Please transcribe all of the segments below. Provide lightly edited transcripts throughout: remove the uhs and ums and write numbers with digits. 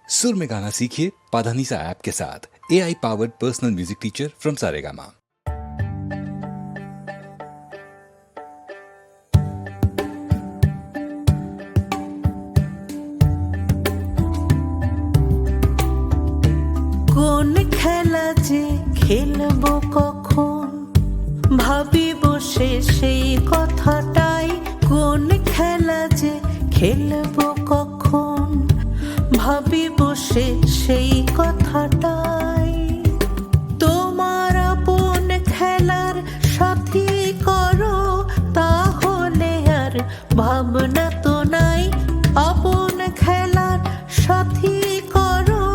सुर में गाना सीखिए पाधानीसा ऐप के साथ। AI powered personal music teacher from Saregama. কোন খেলা যে খেলবো কখন, ভাবি বসে সেই কথাটাই। কোন খেলা যে খেলবো কখন, ভাবি বসে সেই কথাটাই। তোমার আপন খেলার সাথী করো, তাহলে আর ভাবনা তো নাই। আপন খেলার সাথী করো,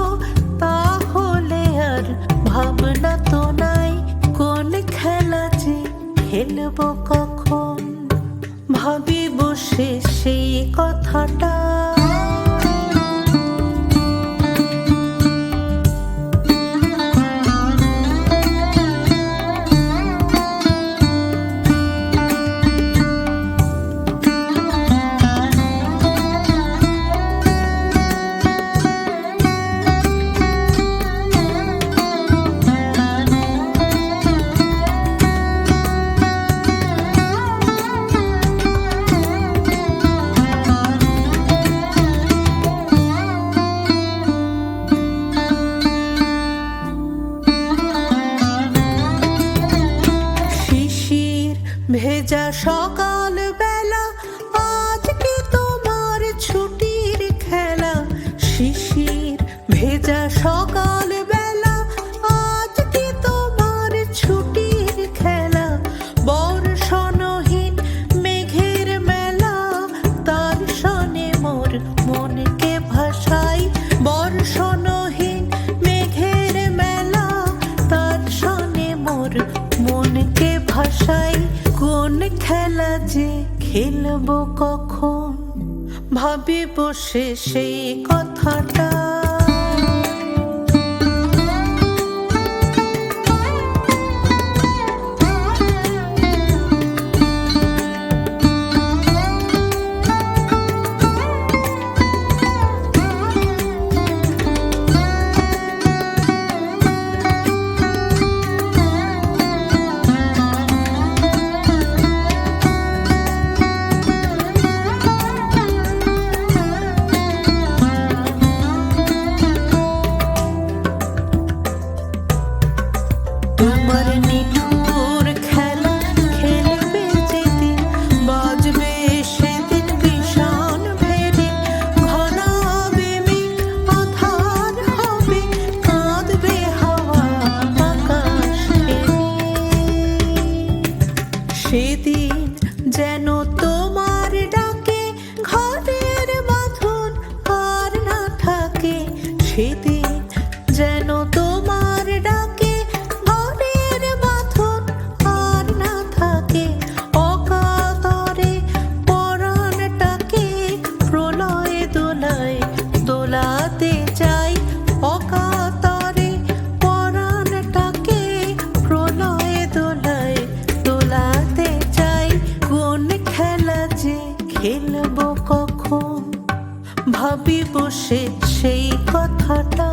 তাহলে আর ভাবনা তো নাই। কোন খেলা যে খেলবো কখন, ভাবি বসে সেই কথাটা। ভেজা সকাল বেলা, আজ কি তোমার ছুটির খেলা। শিশির ভেজা সকাল বেলা, আজ কি তোমার ছুটির খেলা। বর্ষণহীন মেঘের মেলা, তার সনে মোর মনকে ভাসাই। বর্ষণহীন মেঘের মেলা, তার সনে মোর মনকে ভাসাই। কোন খেলা যে খেলবো কখন, ভাবি বসে সেই কথাটা। তোমার নিঠুর খেলা খেলবে যেদিন, বাজবে সেদিন ভীষণ ভেরি। ঘনাবে মেঘ, আঁধার হবে, কাঁদবে হাওয়া আকাশ ঘেরে। সেদিন যেন তোমার ডাকে ঘরের বাঁধন আর না থাকে। সেদিন যেন তোমার ডাকে দোলাতে চাই। অকাতরে পরাণটাকে প্রলয়ে দোলায় দোলাতে চাই। কোন খেলা যে খেলবো কখন, ভাবি বসে সেই কথাটা।